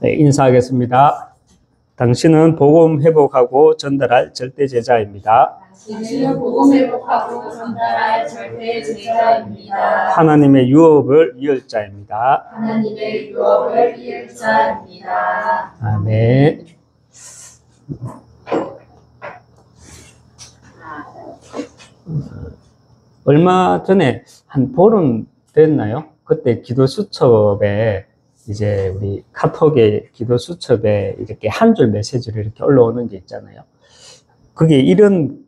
네, 인사하겠습니다. 당신은 복음 회복하고 전달할 절대 제자입니다. 당신은 복음 회복하고 전달할 절대 제자입니다. 하나님의 유업을 이을 자입니다. 하나님의 유업을 이을 자입니다. 아멘. 얼마 전에 한 보름 됐나요? 그때 기도수첩에 이제 우리 카톡의 기도수첩에 이렇게 한 줄 메시지로 이렇게 올라오는 게 있잖아요. 그게 이런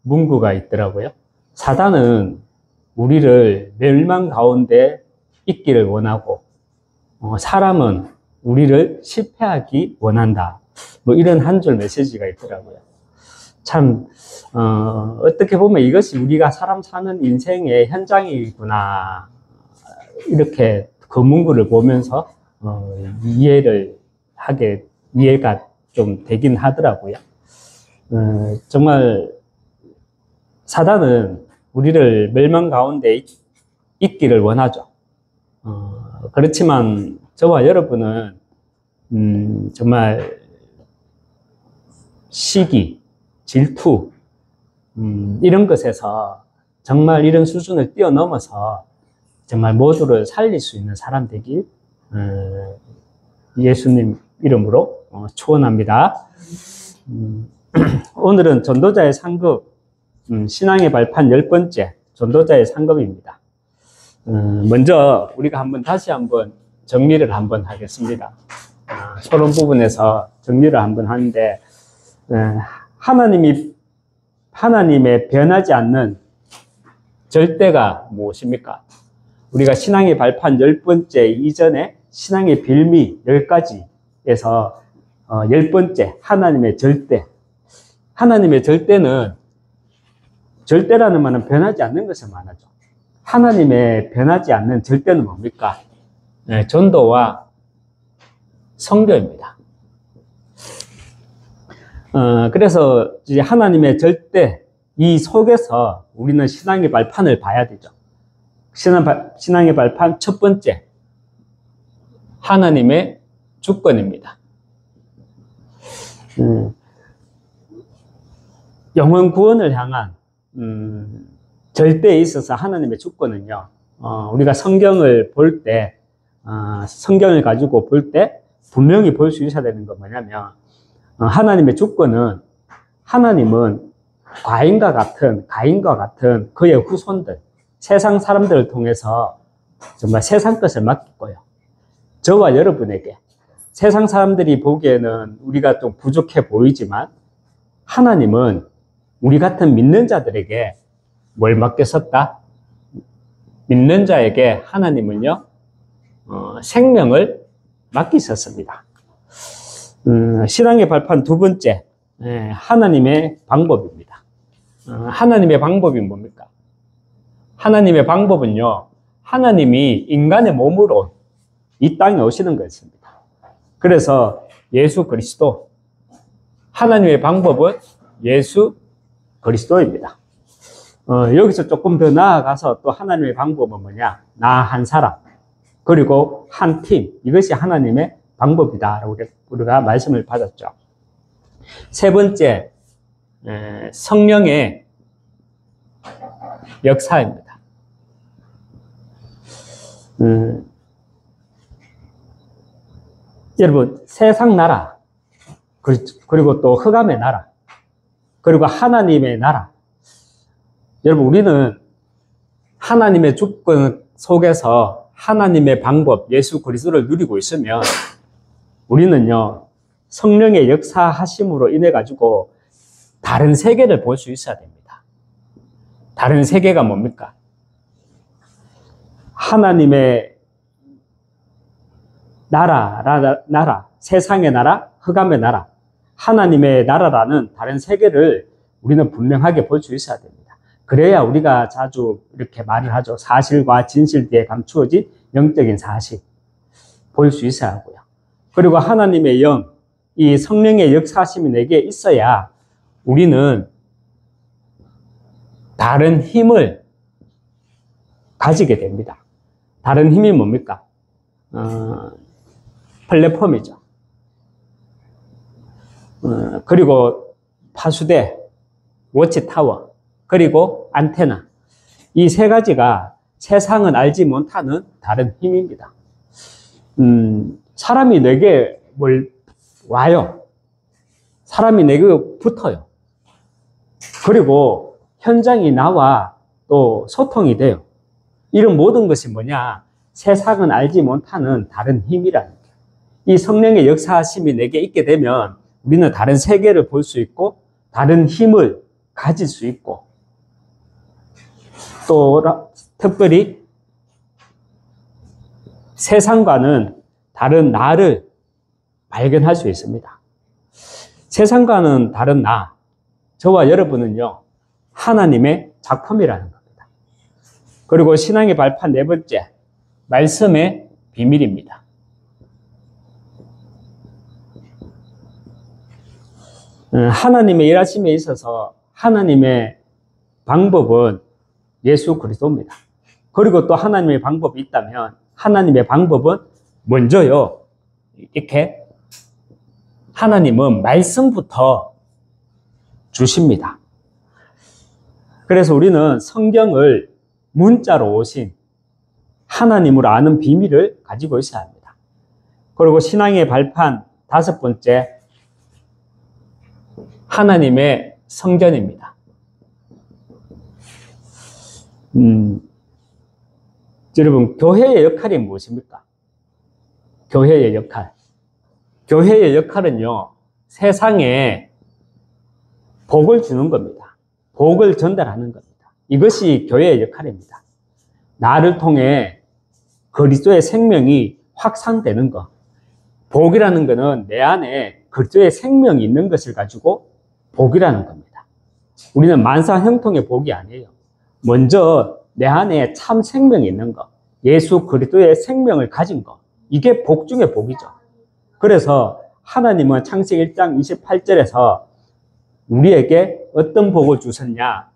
문구가 있더라고요. 사단은 우리를 멸망 가운데 있기를 원하고, 사람은 우리를 실패하기 원한다. 뭐 이런 한 줄 메시지가 있더라고요. 참, 어떻게 보면 이것이 우리가 사람 사는 인생의 현장이구나. 이렇게 그 문구를 보면서, 이해가 좀 되긴 하더라고요. 정말, 사단은 우리를 멸망 가운데 있기를 원하죠. 그렇지만 저와 여러분은, 정말 시기, 질투, 이런 것에서 정말 이런 수준을 뛰어넘어서 정말 모두를 살릴 수 있는 사람 되길 예수님 이름으로 축원합니다. 오늘은 전도자의 상급, 신앙의 발판 10번째 전도자의 상급입니다. 먼저 우리가 다시 한번 정리를 한번 하겠습니다. 서론 부분에서 정리를 한번 하는데, 하나님의 변하지 않는 절대가 무엇입니까? 우리가 신앙의 발판 10번째 이전에 신앙의 빌미 10가지에서 10번째 하나님의 절대. 하나님의 절대는, 절대라는 말은 변하지 않는 것을 말하죠. 하나님의 변하지 않는 절대는 뭡니까? 전도와 성교입니다. 그래서 이제 하나님의 절대, 이 속에서 우리는 신앙의 발판을 봐야 되죠. 신앙의 발판 첫 번째, 하나님의 주권입니다. 영원 구원을 향한 절대에 있어서 하나님의 주권은요, 우리가 성경을 볼 때, 성경을 가지고 볼 때 분명히 볼 수 있어야 되는 건 뭐냐면, 하나님의 주권은, 하나님은 가인과 같은 그의 후손들, 세상 사람들을 통해서 정말 세상 것을 맡겼고요. 저와 여러분에게, 세상 사람들이 보기에는 우리가 좀 부족해 보이지만, 하나님은 우리 같은 믿는 자들에게 뭘 맡겼었다? 믿는 자에게 하나님은요, 생명을 맡기셨습니다. 신앙의 발판 두 번째, 하나님의 방법입니다. 하나님의 방법이 뭡니까? 하나님의 방법은요, 하나님이 인간의 몸으로 이 땅에 오시는 것입니다. 그래서 예수 그리스도, 하나님의 방법은 예수 그리스도입니다. 여기서 조금 더 나아가서 또 하나님의 방법은 뭐냐? 나 한 사람, 그리고 한 팀, 이것이 하나님의 방법이다라고 우리가 말씀을 받았죠. 세 번째, 성령의 역사입니다. 여러분, 세상 나라, 그리고 또 흑암의 나라, 그리고 하나님의 나라. 여러분, 우리는 하나님의 주권 속에서 하나님의 방법, 예수 그리스도를 누리고 있으면 우리는요, 성령의 역사하심으로 인해가지고 다른 세계를 볼 수 있어야 됩니다. 다른 세계가 뭡니까? 하나님의 나라, 세상의 나라, 흑암의 나라, 하나님의 나라라는 다른 세계를 우리는 분명하게 볼 수 있어야 됩니다. 그래야 우리가 자주 이렇게 말을 하죠. 사실과 진실 뒤에 감추어진 영적인 사실. 볼 수 있어야 하고요. 그리고 하나님의 영, 이 성령의 역사심이 내게 있어야 우리는 다른 힘을 가지게 됩니다. 다른 힘이 뭡니까? 플랫폼이죠. 그리고 파수대, 워치타워, 그리고 안테나. 이 세 가지가 세상은 알지 못하는 다른 힘입니다. 사람이 내게 와요. 사람이 내게 붙어요. 그리고 현장이 나와 또 소통이 돼요. 이런 모든 것이 뭐냐? 세상은 알지 못하는 다른 힘이라는 거예요. 이 성령의 역사하심이 내게 있게 되면 우리는 다른 세계를 볼 수 있고 다른 힘을 가질 수 있고 또 특별히 세상과는 다른 나를 발견할 수 있습니다. 세상과는 다른 나, 저와 여러분은요, 하나님의 작품이라는 겁니다. 그리고 신앙의 발판 네 번째, 말씀의 비밀입니다. 하나님의 일하심에 있어서 하나님의 방법은 예수 그리스도입니다. 그리고 또 하나님의 방법이 있다면 하나님의 방법은 먼저요, 이렇게 하나님은 말씀부터 주십니다. 그래서 우리는 성경을 문자로 오신 하나님으로 아는 비밀을 가지고 있어야 합니다. 그리고 신앙의 발판 다섯 번째, 하나님의 성전입니다. 여러분, 교회의 역할이 무엇입니까? 교회의 역할. 교회의 역할은요, 세상에 복을 주는 겁니다. 복을 전달하는 겁니다. 이것이 교회의 역할입니다. 나를 통해 그리스도의 생명이 확산되는 것. 복이라는 것은 내 안에 그리스도의 생명이 있는 것을 가지고 복이라는 겁니다. 우리는 만사형통의 복이 아니에요. 먼저 내 안에 참 생명이 있는 것, 예수 그리스도의 생명을 가진 것, 이게 복 중의 복이죠. 그래서 하나님은 창세기 1장 28절에서 우리에게 어떤 복을 주셨냐?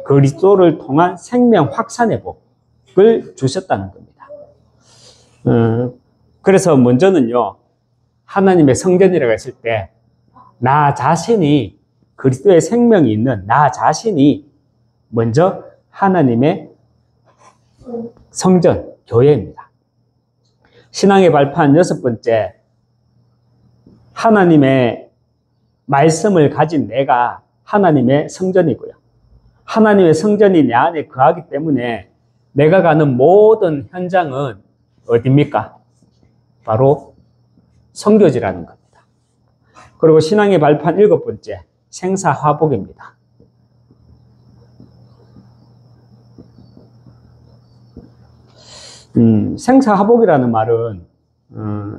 그리스도를 통한 생명 확산의 복을 주셨다는 겁니다. 그래서 먼저는요, 하나님의 성전이라고 했을 때 나 자신이 그리스도의 생명이 있는 나 자신이 먼저 하나님의 성전, 교회입니다. 신앙의 발판 여섯 번째, 하나님의 말씀을 가진 내가 하나님의 성전이고요. 하나님의 성전이 내 안에 거하기 때문에 내가 가는 모든 현장은 어디입니까? 바로 선교지라는 겁니다. 그리고 신앙의 발판 일곱 번째, 생사화복입니다. 생사화복이라는 말은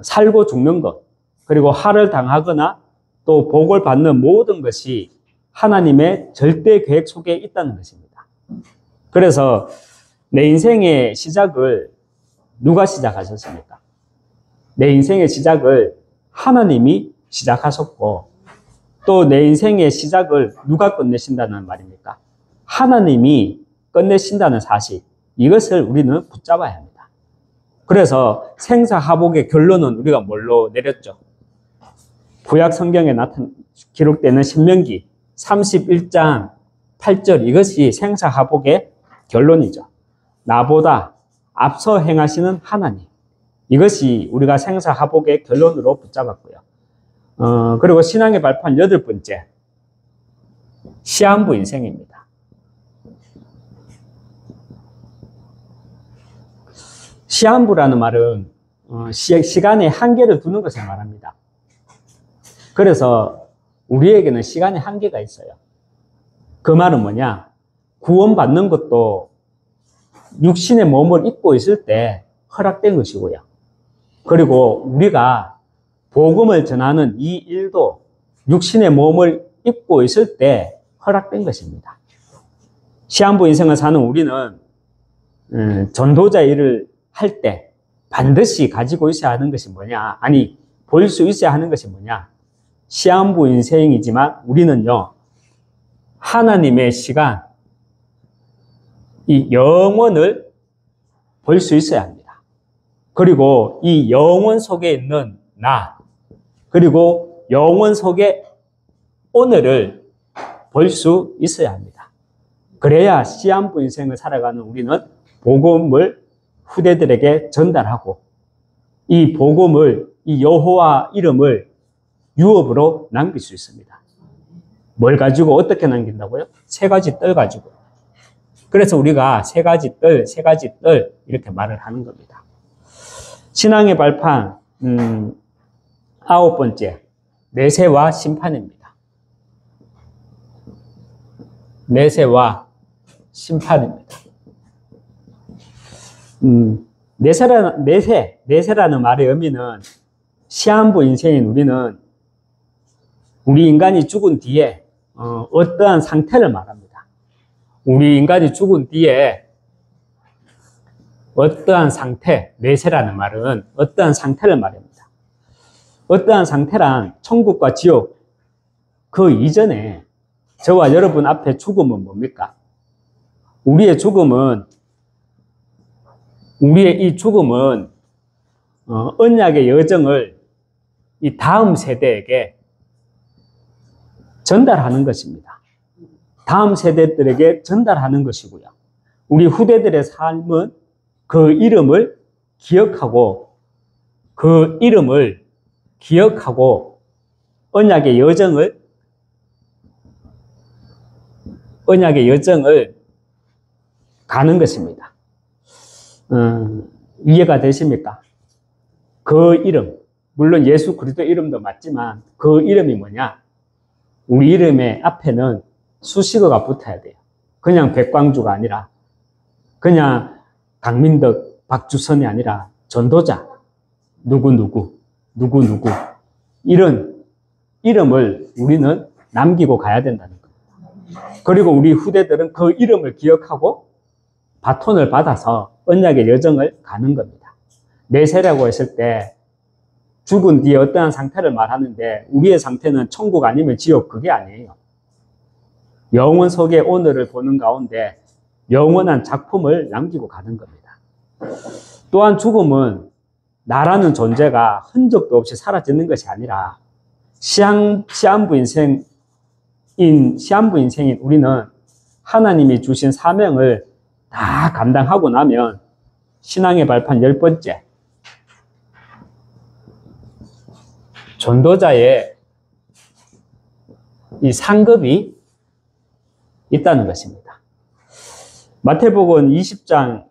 살고 죽는 것, 그리고 화를 당하거나 또 복을 받는 모든 것이 하나님의 절대 계획 속에 있다는 것입니다. 그래서 내 인생의 시작을 누가 시작하셨습니까? 내 인생의 시작을 하나님이 시작하셨고 또 내 인생의 시작을 누가 끝내신다는 말입니까? 하나님이 끝내신다는 사실, 이것을 우리는 붙잡아야 합니다. 그래서 생사화복의 결론은 우리가 뭘로 내렸죠? 구약 성경에 기록되는 신명기 31장 8절, 이것이 생사화복의 결론이죠. 나보다 앞서 행하시는 하나님, 이것이 우리가 생사화복의 결론으로 붙잡았고요. 그리고 신앙의 발판 여덟 번째, 시한부 인생입니다. 시한부라는 말은 시간에 한계를 두는 것을 말합니다. 그래서 우리에게는 시간의 한계가 있어요. 그 말은 뭐냐? 구원받는 것도 육신의 몸을 입고 있을 때 허락된 것이고요. 그리고 우리가 복음을 전하는 이 일도 육신의 몸을 입고 있을 때 허락된 것입니다. 시한부 인생을 사는 우리는 전도자 일을 할 때 반드시 가지고 있어야 하는 것이 뭐냐? 아니, 볼 수 있어야 하는 것이 뭐냐? 시한부 인생이지만 우리는요, 하나님의 시간, 이 영원을 볼 수 있어야 합니다. 그리고 이 영원 속에 있는 나, 그리고 영원 속에 오늘을 볼 수 있어야 합니다. 그래야 시한부 인생을 살아가는 우리는 복음을 후대들에게 전달하고 이 복음을, 이 여호와 이름을 유업으로 남길 수 있습니다. 뭘 가지고 어떻게 남긴다고요? 세 가지 뜰 가지고. 그래서 우리가 세 가지 뜰 이렇게 말을 하는 겁니다. 신앙의 발판 9번째, 내세와 심판입니다. 내세와 심판입니다. 내세라는 말의 의미는 시한부 인생인 우리는 우리 인간이 죽은 뒤에 어떠한 상태를 말합니다. 우리 인간이 죽은 뒤에 어떠한 상태, 내세라는 말은 어떠한 상태를 말합니다. 어떠한 상태란 천국과 지옥, 그 이전에 저와 여러분 앞에 죽음은 뭡니까? 우리의 이 죽음은 언약의 여정을 이 다음 세대에게 전달하는 것입니다. 다음 세대들에게 전달하는 것이고요. 우리 후대들의 삶은 그 이름을 기억하고 언약의 여정을 가는 것입니다. 이해가 되십니까? 그 이름, 물론 예수 그리스도 이름도 맞지만 그 이름이 뭐냐? 우리 이름의 앞에는 수식어가 붙어야 돼요. 그냥 백광주가 아니라, 그냥 강민덕, 박주선이 아니라 전도자, 누구누구, 이런 이름을 우리는 남기고 가야 된다는 겁니다. 그리고 우리 후대들은 그 이름을 기억하고 바톤을 받아서 언약의 여정을 가는 겁니다. 내세라고 했을 때 죽은 뒤에 어떠한 상태를 말하는데 우리의 상태는 천국 아니면 지옥, 그게 아니에요. 영원 속에 오늘을 보는 가운데 영원한 작품을 남기고 가는 겁니다. 또한 죽음은 나라는 존재가 흔적도 없이 사라지는 것이 아니라 시한부 인생인 우리는 하나님이 주신 사명을 다 감당하고 나면 신앙의 발판 10번째, 전도자의 이 상급이 있다는 것입니다. 마태복음 20장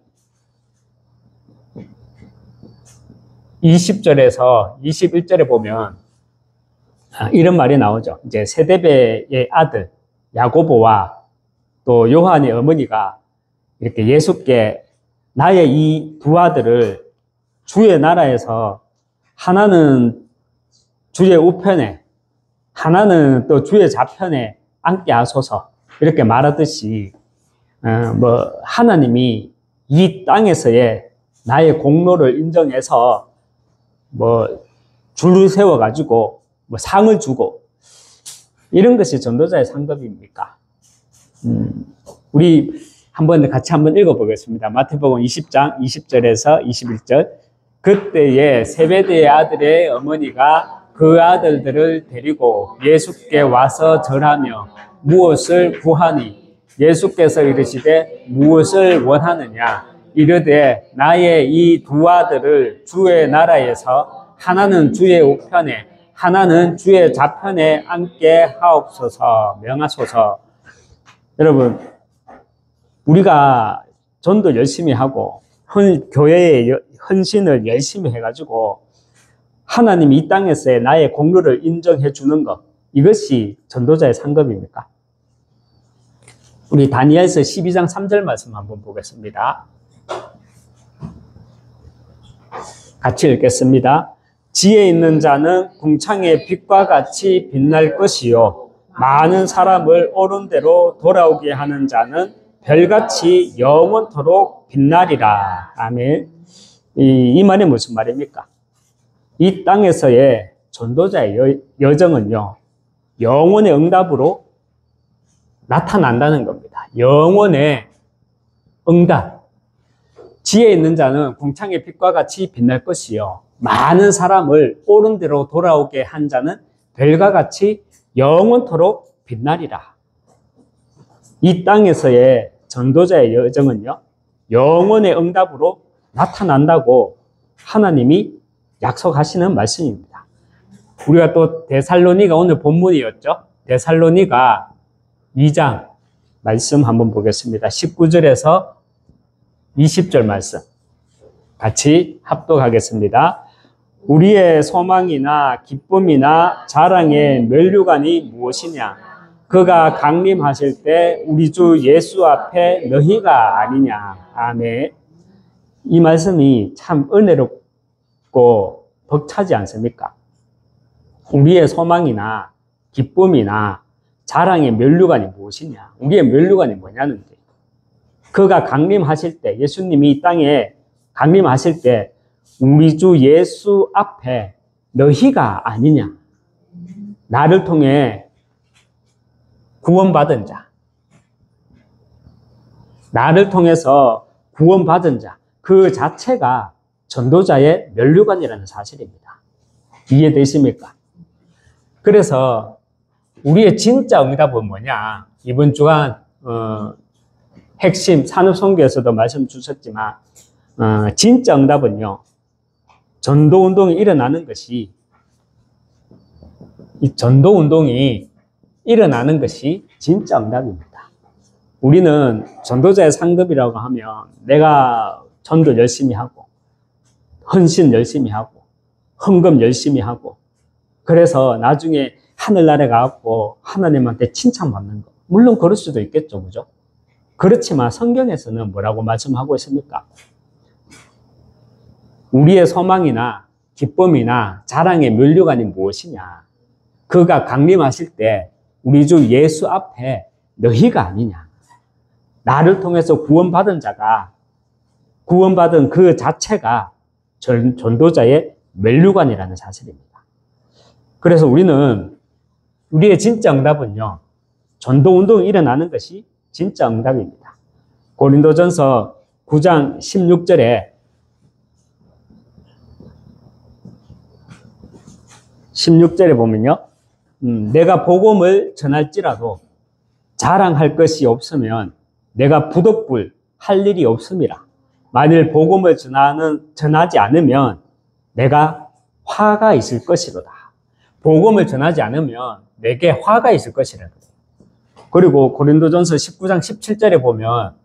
20절에서 21절에 보면 이런 말이 나오죠. 이제 세데베의 아들 야고보와 또 요한의 어머니가 이렇게 예수께 나의 이 두 아들을 주의 나라에서 하나는 주의 우편에 하나는 또 주의 좌편에 앉게 하소서, 이렇게 말하듯이 하나님이 이 땅에서의 나의 공로를 인정해서 줄을 세워가지고 상을 주고, 이런 것이 전도자의 상급입니까? 우리 같이 한번 읽어보겠습니다. 마태복음 20장 20절에서 21절. 그때에 세베대의 아들의 어머니가 그 아들들을 데리고 예수께 와서 절하며 무엇을 구하니 예수께서 이르시되 무엇을 원하느냐 이르되 나의 이 두 아들을 주의 나라에서 하나는 주의 우편에 하나는 주의 좌편에 앉게 하옵소서 명하소서. 여러분, 우리가 전도 열심히 하고 교회에 헌신을 열심히 해가지고 하나님이 이 땅에서의 나의 공로를 인정해 주는 것, 이것이 전도자의 상급입니까? 우리 다니엘서 12장 3절 말씀 한번 보겠습니다. 같이 읽겠습니다. 지혜 있는 자는 궁창의 빛과 같이 빛날 것이요 많은 사람을 옳은 대로 돌아오게 하는 자는 별같이 영원토록 빛나리라. 아멘. 이 말이 무슨 말입니까? 이 땅에서의 전도자의 여정은요, 영원의 응답으로 나타난다는 겁니다. 영원의 응답. 지혜 있는 자는 궁창의 빛과 같이 빛날 것이요 많은 사람을 옳은 대로 돌아오게 한 자는 별과 같이 영원토록 빛나리라. 이 땅에서의 전도자의 여정은요, 영원의 응답으로 나타난다고 하나님이 약속하시는 말씀입니다. 우리가 또 데살로니가 오늘 본문이었죠. 데살로니가 2장 말씀 한번 보겠습니다. 19절에서 20절 말씀 같이 합독하겠습니다. 우리의 소망이나 기쁨이나 자랑의 면류관이 무엇이냐? 그가 강림하실 때 우리 주 예수 앞에 너희가 아니냐. 아멘. 이 말씀이 참 은혜롭고 벅차지 않습니까? 우리의 소망이나 기쁨이나 자랑의 면류관이 무엇이냐? 우리의 면류관이 뭐냐는 게, 그가 강림하실 때, 예수님이 이 땅에 강림하실 때 우리 주 예수 앞에 너희가 아니냐? 나를 통해 구원받은 자, 나를 통해서 구원받은 자, 그 자체가 전도자의 면류관이라는 사실입니다. 이해되십니까? 그래서 우리의 진짜 응답은 뭐냐? 이번 주간 핵심 산업선교에서도 말씀 주셨지만 진짜 응답은요, 전도운동이 일어나는 것이, 이 전도운동이 일어나는 것이 진짜 응답입니다. 우리는 전도자의 상급이라고 하면 내가 전도 열심히 하고 헌신 열심히 하고 헌금 열심히 하고, 그래서 나중에 하늘나라에 가고 하나님한테 칭찬받는 것, 물론 그럴 수도 있겠죠, 그죠? 그렇지만 성경에서는 뭐라고 말씀하고 있습니까? 우리의 소망이나 기쁨이나 자랑의 면류관이 무엇이냐? 그가 강림하실 때 우리 주 예수 앞에 너희가 아니냐? 나를 통해서 구원받은 자가, 구원받은 그 자체가 전도자의 면류관이라는 사실입니다. 그래서 우리의 진짜 응답은요, 전도운동이 일어나는 것이 진짜 응답입니다. 고린도전서 9장 16절에 보면요, 내가 복음을 전할지라도 자랑할 것이 없으면 내가 부득불 할 일이 없음이라. 만일 복음을 전하지 않으면 내가 화가 있을 것이로다. 복음을 전하지 않으면 내게 화가 있을 것이라. 그리고 고린도전서 19장 17절에 보면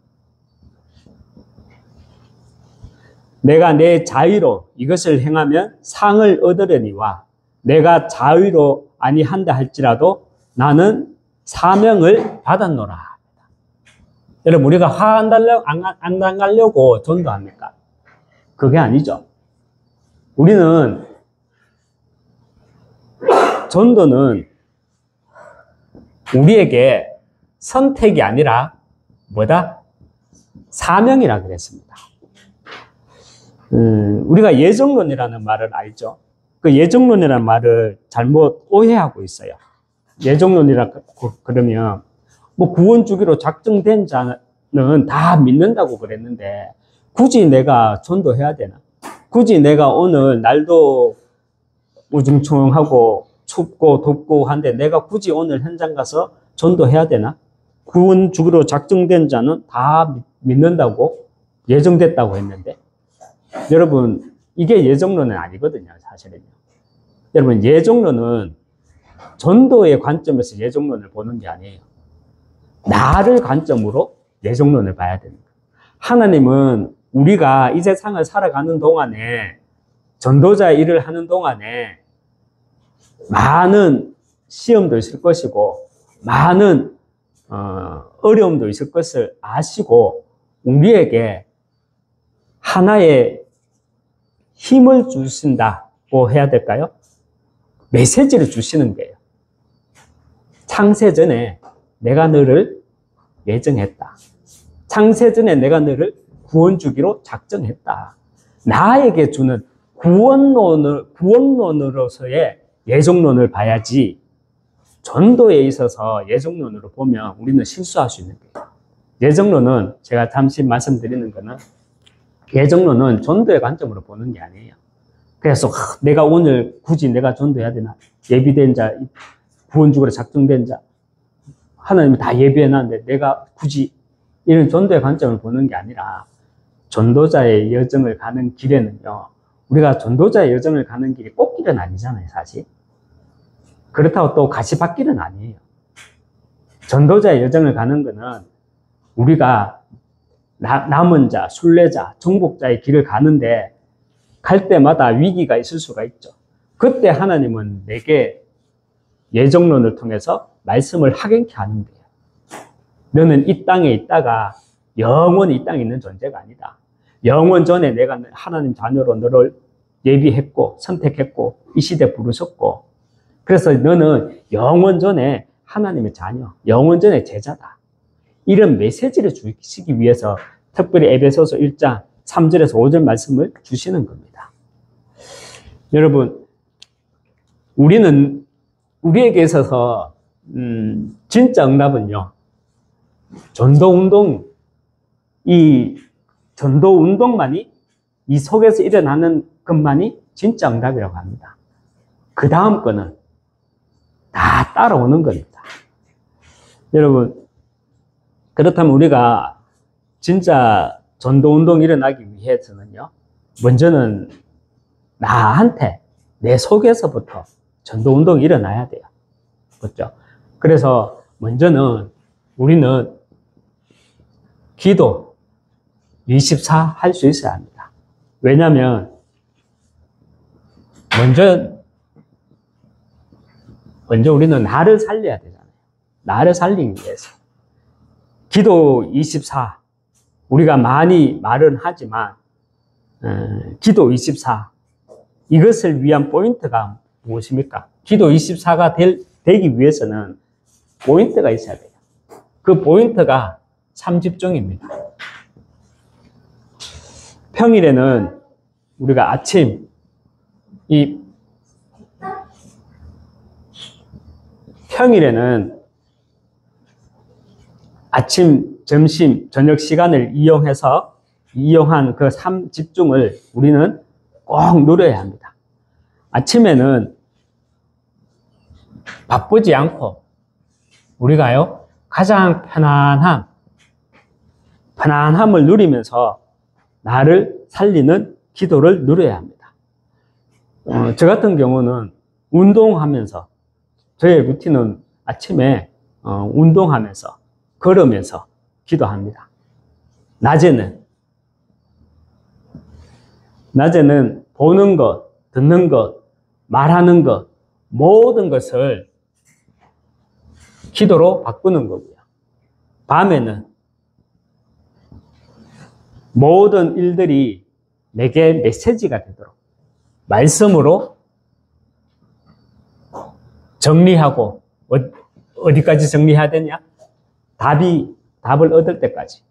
내가 내 자의로 이것을 행하면 상을 얻으려니와 내가 자의로 아니한다 할지라도 나는 사명을 받았노라. 여러분, 우리가 화 안 나가려고 전도합니까? 그게 아니죠. 전도는 우리에게 선택이 아니라 뭐다? 사명이라 그랬습니다. 우리가 예정론이라는 말을 알죠? 그 예정론이라는 말을 잘못 오해하고 있어요. 예정론이라 그러면 뭐 구원 주기로 작정된 자는 다 믿는다고 그랬는데 굳이 내가 전도해야 되나? 굳이 내가 오늘 날도 우중충하고 춥고 덥고 한데 내가 굳이 오늘 현장 가서 전도해야 되나? 구원 주기로 작정된 자는 다 믿는다고 예정됐다고 했는데, 여러분, 이게 예정론은 아니거든요, 사실은요. 여러분, 예정론은 전도의 관점에서 예정론을 보는 게 아니에요. 나를 관점으로 예정론을 봐야 되는 거예요. 하나님은 우리가 이 세상을 살아가는 동안에, 전도자의 일을 하는 동안에 많은 시험도 있을 것이고 많은 어려움도 있을 것을 아시고 우리에게 하나의 힘을 주신다고 해야 될까요? 메시지를 주시는 거예요. 창세전에 내가 너를 예정했다. 창세전에 내가 너를 구원 주기로 작정했다. 나에게 주는 구원론으로서의 예정론을 봐야지, 전도에 있어서 예정론으로 보면 우리는 실수할 수 있는 거예요. 예정론은, 제가 잠시 말씀드리는 거는, 예정론은 전도의 관점으로 보는 게 아니에요. 그래서 내가 오늘 굳이 내가 전도해야 되나? 예비된 자 구원주로 작정된 자. 하나님이 다 예비해놨는데 내가 굳이 이런 전도의 관점을 보는 게 아니라 전도자의 여정을 가는 길에는요. 우리가 전도자의 여정을 가는 길이 꽃길은 아니잖아요, 사실. 그렇다고 또 가시밭길은 아니에요. 전도자의 여정을 가는 거는 우리가 남은 자, 순례자, 정복자의 길을 가는데 갈 때마다 위기가 있을 수가 있죠. 그때 하나님은 내게 예정론을 통해서 말씀을 확연케 하는 거예요. 너는 이 땅에 있다가 영원히 이 땅에 있는 존재가 아니다. 영원 전에 내가 하나님 자녀로 너를 예비했고 선택했고 이 시대에 부르셨고 그래서 너는 영원 전에 하나님의 자녀, 영원 전에 제자다. 이런 메시지를 주시기 위해서 특별히 에베소서 1장 3절에서 5절 말씀을 주시는 겁니다. 여러분, 우리에게 있어서 진짜 응답은요. 이 전도 운동만이 이 속에서 일어나는 것만이 진짜 응답이라고 합니다. 그 다음 거는 다 따라오는 겁니다. 여러분, 그렇다면 우리가 진짜 전도 운동이 일어나기 위해서는요. 먼저는 나한테 내 속에서부터 전도 운동이 일어나야 돼요. 그렇죠? 그래서 먼저는 우리는 기도 24 할 수 있어야 합니다. 왜냐하면 먼저 우리는 나를 살려야 되잖아요. 나를 살리기 위해서. 기도 24 우리가 많이 말은 하지만 기도 24 이것을 위한 포인트가 무엇입니까? 기도 24가 되기 위해서는 포인트가 있어야 돼요. 그 포인트가 3집중입니다. 평일에는 우리가 아침 평일에는 아침, 점심, 저녁 시간을 이용한 그 3집중을 우리는 꼭 누려야 합니다. 아침에는 바쁘지 않고 우리가요 가장 편안함을 누리면서 나를 살리는 기도를 누려야 합니다. 저 같은 경우는 운동하면서 저의 루틴은 아침에 운동하면서 걸으면서 기도합니다. 낮에는 보는 것, 듣는 것, 말하는 것 모든 것을 기도로 바꾸는 거고요. 밤에는 모든 일들이 내게 메시지가 되도록 말씀으로 정리하고 어디까지 정리해야 되냐? 답을 얻을 때까지.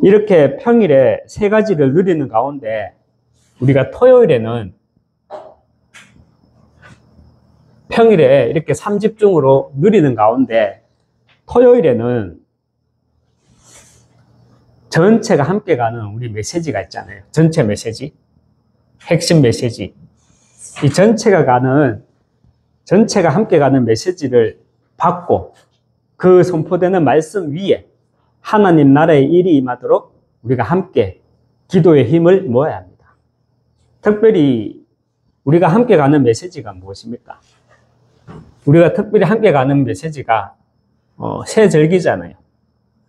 이렇게 평일에 3가지를 누리는 가운데 우리가 평일에 이렇게 3집중으로 누리는 가운데 토요일에는 전체가 함께 가는 우리 메시지가 있잖아요. 전체 메시지, 핵심 메시지. 이 전체가 함께 가는 메시지를 받고 그 선포되는 말씀 위에 하나님 나라의 일이 임하도록 우리가 함께 기도의 힘을 모아야 합니다. 특별히 우리가 함께 가는 메시지가 무엇입니까? 우리가 특별히 함께 가는 메시지가 새절기잖아요.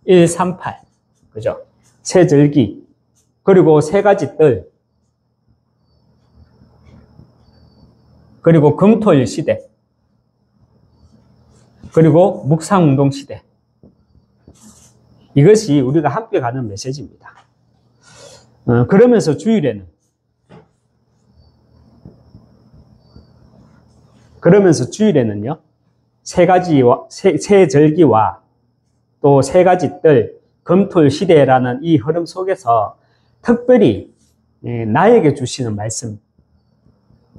138 그죠? 새절기 그리고 3가지 뜰 그리고 금토일 시대 그리고 묵상운동 시대 이것이 우리가 함께 가는 메시지입니다. 그러면서 주일에는요, 새절기와 또 3가지 뜰, 금토일 시대라는 이 흐름 속에서 특별히 나에게 주시는 말씀,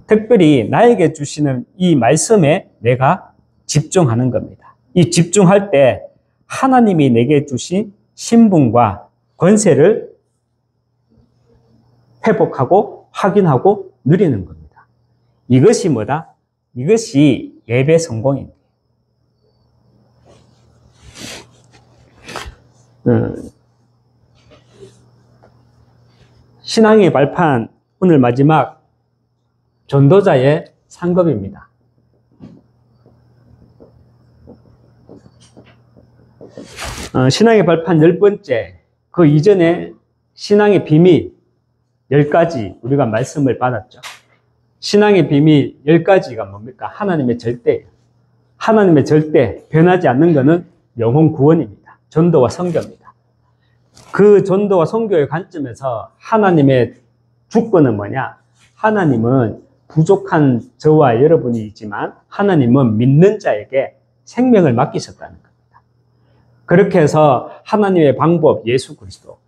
특별히 나에게 주시는 이 말씀에 내가 집중하는 겁니다. 이 집중할 때 하나님이 내게 주신 신분과 권세를 회복하고 확인하고 누리는 겁니다. 이것이 뭐다? 이것이 예배 성공입니다. 신앙의 발판 오늘 마지막 전도자의 상급입니다. 신앙의 발판 10번째, 그 이전에 신앙의 비밀 10가지 우리가 말씀을 받았죠. 신앙의 비밀 10가지가 뭡니까? 하나님의 절대예요. 하나님의 절대, 변하지 않는 것은 영혼 구원입니다. 전도와 선교입니다. 그 전도와 선교의 관점에서 하나님의 주권은 뭐냐? 하나님은 부족한 저와 여러분이 있지만 하나님은 믿는 자에게 생명을 맡기셨다는 겁니다. 그렇게 해서 하나님의 방법, 예수 그리스도.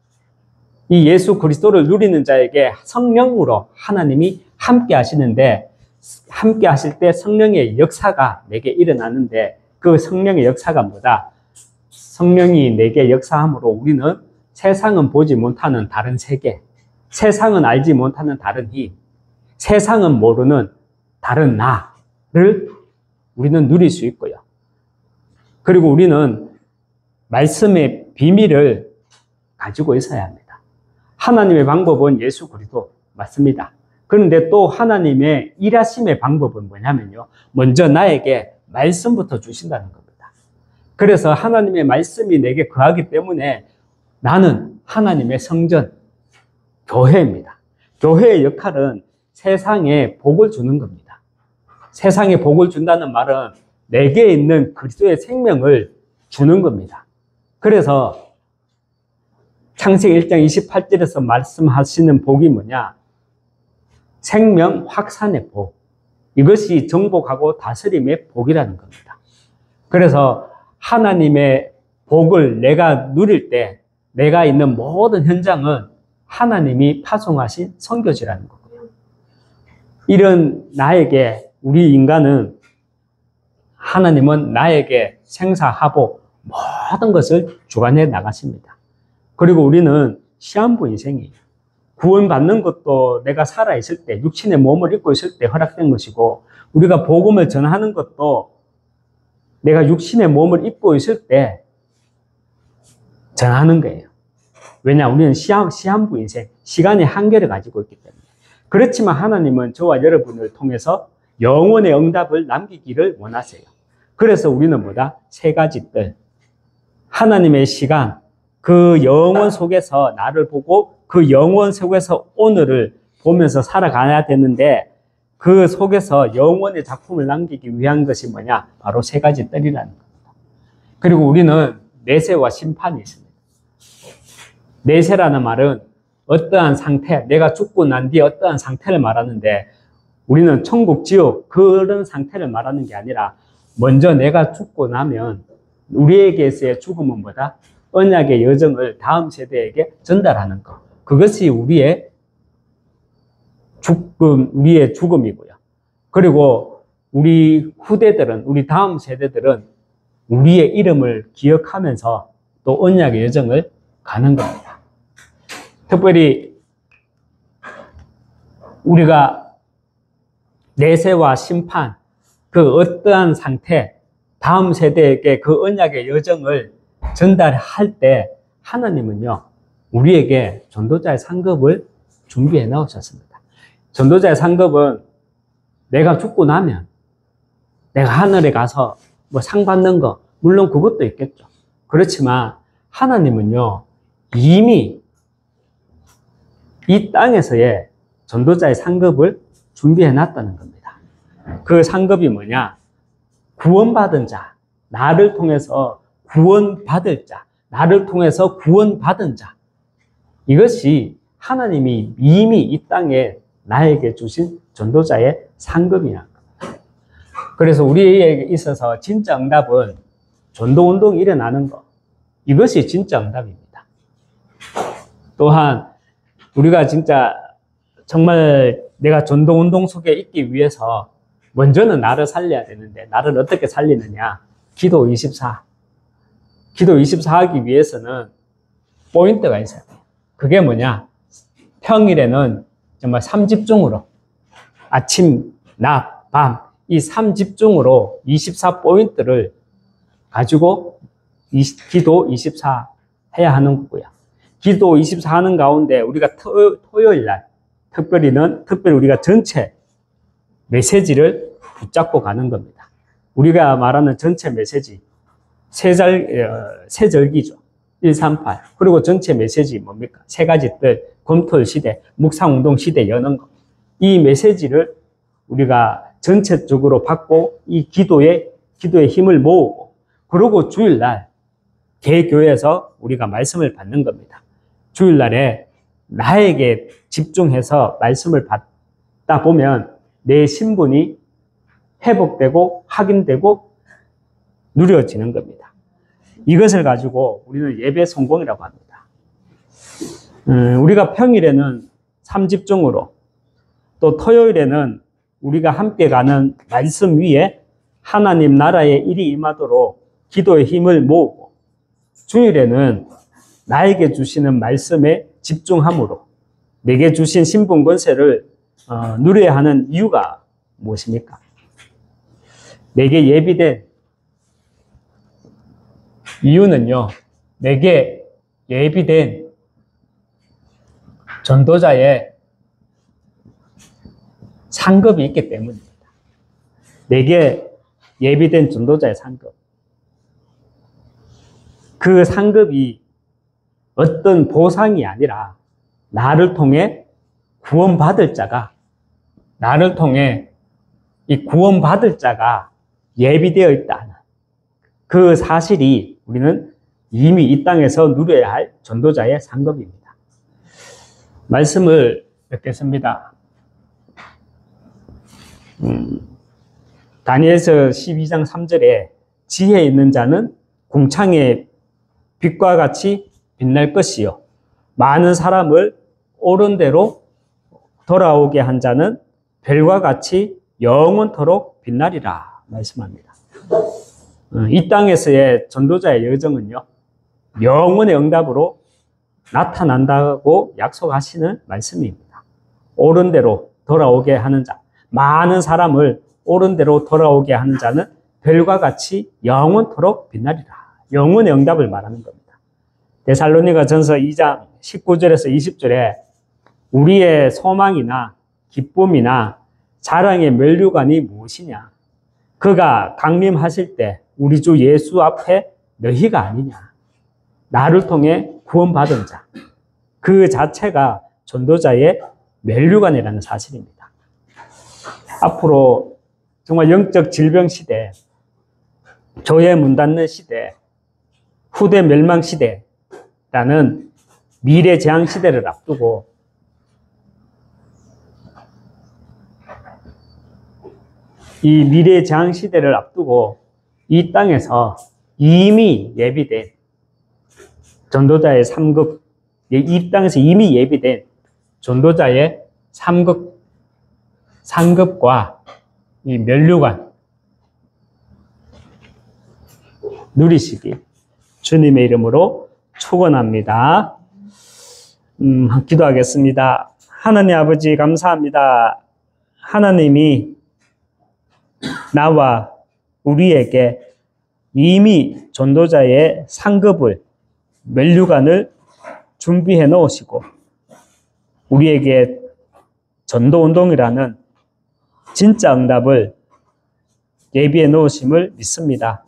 이 예수 그리스도를 누리는 자에게 성령으로 하나님이 함께 하시는데, 함께 하실 때 성령의 역사가 내게 일어나는데, 그 성령의 역사가 뭐다? 성령이 내게 역사함으로 우리는 세상은 보지 못하는 다른 세계, 세상은 알지 못하는 다른 힘, 세상은 모르는 다른 나를 우리는 누릴 수 있고요. 그리고 우리는 말씀의 비밀을 가지고 있어야 합니다. 하나님의 방법은 예수 그리스도 맞습니다. 그런데 또 하나님의 일하심의 방법은 뭐냐면요. 먼저 나에게 말씀부터 주신다는 겁니다. 그래서 하나님의 말씀이 내게 거하기 때문에 나는 하나님의 성전, 교회입니다. 교회의 역할은 세상에 복을 주는 겁니다. 세상에 복을 준다는 말은 내게 있는 그리스도의 생명을 주는 겁니다. 그래서 창세기 1장 28절에서 말씀하시는 복이 뭐냐? 생명 확산의 복. 이것이 정복하고 다스림의 복이라는 겁니다. 그래서 하나님의 복을 내가 누릴 때 내가 있는 모든 현장은 하나님이 파송하신 선교지라는 거고요. 이런 나에게, 우리 인간은 하나님은 나에게 생사하복 모든 것을 주관해 나가십니다. 그리고 우리는 시한부 인생이에요. 구원받는 것도 내가 살아있을 때, 육신의 몸을 입고 있을 때 허락된 것이고, 우리가 복음을 전하는 것도 내가 육신의 몸을 입고 있을 때 전하는 거예요. 왜냐? 우리는 시한부 인생, 시간의 한계를 가지고 있기 때문에. 그렇지만 하나님은 저와 여러분을 통해서 영원의 응답을 남기기를 원하세요. 그래서 우리는 뭐다? 세 가지 뜰. 하나님의 시간, 그 영원 속에서 나를 보고 그 영원 속에서 오늘을 보면서 살아가야 되는데, 그 속에서 영원의 작품을 남기기 위한 것이 뭐냐? 바로 세 가지 뜰이라는 겁니다. 그리고 우리는 내세와 심판이 있습니다. 내세라는 말은 어떠한 상태, 내가 죽고 난 뒤에 어떠한 상태를 말하는데, 우리는 천국, 지옥 그런 상태를 말하는 게 아니라 먼저 내가 죽고 나면 우리에게서의 죽음은 뭐다? 언약의 여정을 다음 세대에게 전달하는 것. 그것이 우리의 죽음이고요. 그리고 우리 후대들은, 우리 다음 세대들은 우리의 이름을 기억하면서 또 언약의 여정을 가는 겁니다. 특별히 우리가 내세와 심판, 그 어떠한 상태, 다음 세대에게 그 언약의 여정을 전달할 때 하나님은요, 우리에게 전도자의 상급을 준비해 놓으셨습니다. 전도자의 상급은 내가 죽고 나면 내가 하늘에 가서 뭐 상 받는 거, 물론 그것도 있겠죠. 그렇지만 하나님은요, 이미 이 땅에서의 전도자의 상급을 준비해 놨다는 겁니다. 그 상급이 뭐냐? 구원받은 자, 나를 통해서 구원받을 자, 나를 통해서 구원받은 자. 이것이 하나님이 이미 이 땅에 나에게 주신 전도자의 상급이라는 겁니다. 그래서 우리에게 있어서 진짜 응답은 전도운동이 일어나는 것. 이것이 진짜 응답입니다. 또한 우리가 진짜 정말 내가 전도운동 속에 있기 위해서 먼저는 나를 살려야 되는데, 나를 어떻게 살리느냐? 기도 24. 기도 24 하기 위해서는 포인트가 있어요. 그게 뭐냐? 평일에는 정말 3집중으로 아침, 낮, 밤 이 3집중으로 24포인트를 가지고 기도 24 해야 하는 거고요. 기도 24 하는 가운데 우리가 토요일 날 특별히 우리가 전체 메시지를 붙잡고 가는 겁니다. 우리가 말하는 전체 메시지 세절기죠. 138. 그리고 전체 메시지 뭡니까? 세 가지 뜰, 검토 시대, 묵상운동 시대 여는 것. 이 메시지를 우리가 전체적으로 받고 이 기도의 힘을 모으고, 그리고 주일날 개교에서 우리가 말씀을 받는 겁니다. 주일날에 나에게 집중해서 말씀을 받다 보면 내 신분이 회복되고 확인되고 누려지는 겁니다. 이것을 가지고 우리는 예배 성공이라고 합니다. 우리가 평일에는 3집중으로, 또 토요일에는 우리가 함께 가는 말씀 위에 하나님 나라의 일이 임하도록 기도의 힘을 모으고, 주일에는 나에게 주시는 말씀에 집중함으로 내게 주신 신분 권세를 누려야 하는 이유가 무엇입니까? 내게 예비된 이유는요, 내게 예비된 전도자의 상급이 있기 때문입니다. 내게 예비된 전도자의 상급. 그 상급이 어떤 보상이 아니라 나를 통해 구원받을 자가, 나를 통해 이 구원받을 자가 예비되어 있다는 그 사실이 우리는 이미 이 땅에서 누려야 할 전도자의 상급입니다. 말씀을 뵙겠습니다. 다니엘서 12장 3절에 지혜 있는 자는 궁창의 빛과 같이 빛날 것이요, 많은 사람을 옳은 대로 돌아오게 한 자는 별과 같이 영원토록 빛나리라 말씀합니다. 이 땅에서의 전도자의 여정은요, 영원의 응답으로 나타난다고 약속하시는 말씀입니다. 옳은 대로 돌아오게 하는 자, 많은 사람을 옳은 대로 돌아오게 하는 자는 별과 같이 영원토록 빛나리라. 영원의 응답을 말하는 겁니다. 데살로니가 전서 2장 19절에서 20절에 우리의 소망이나 기쁨이나 자랑의 면류관이 무엇이냐? 그가 강림하실 때 우리 주 예수 앞에 너희가 아니냐? 나를 통해 구원받은 자, 그 자체가 전도자의 면류관이라는 사실입니다. 앞으로 정말 영적 질병 시대, 교회 문 닫는 시대, 후대 멸망 시대라는 미래 재앙 시대를 앞두고 이 미래 재앙 시대를 앞두고 이 땅에서 이미 예비된 전도자의 3급, 이 땅에서 이미 예비된 전도자의 3급, 상급과 이 면류관 누리시기 주님의 이름으로 축원합니다. 기도하겠습니다. 하나님 아버지 감사합니다. 하나님이 나와 우리에게 이미 전도자의 상급을, 면류관을 준비해 놓으시고 우리에게 전도운동이라는 진짜 응답을 예비해 놓으심을 믿습니다.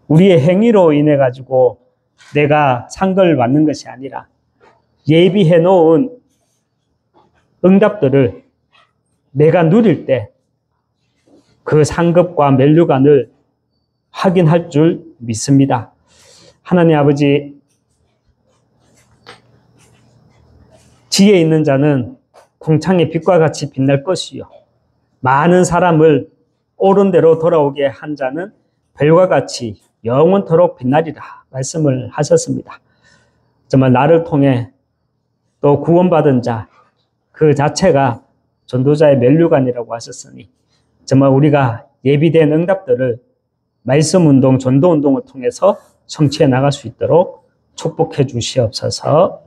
우리의 행위로 인해 가지고 내가 상급을 받는 것이 아니라 예비해 놓은 응답들을 내가 누릴 때 그 상급과 면류관을 확인할 줄 믿습니다. 하나님 아버지, 지혜 있는 자는 궁창의 빛과 같이 빛날 것이요, 많은 사람을 옳은 대로 돌아오게 한 자는 별과 같이 영원토록 빛나리라 말씀을 하셨습니다. 정말 나를 통해 또 구원받은 자, 그 자체가 전도자의 면류관이라고 하셨으니 정말 우리가 예비된 응답들을 말씀운동, 전도운동을 통해서 성취해 나갈 수 있도록 축복해 주시옵소서.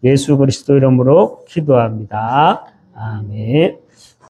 예수 그리스도 이름으로 기도합니다. 아멘.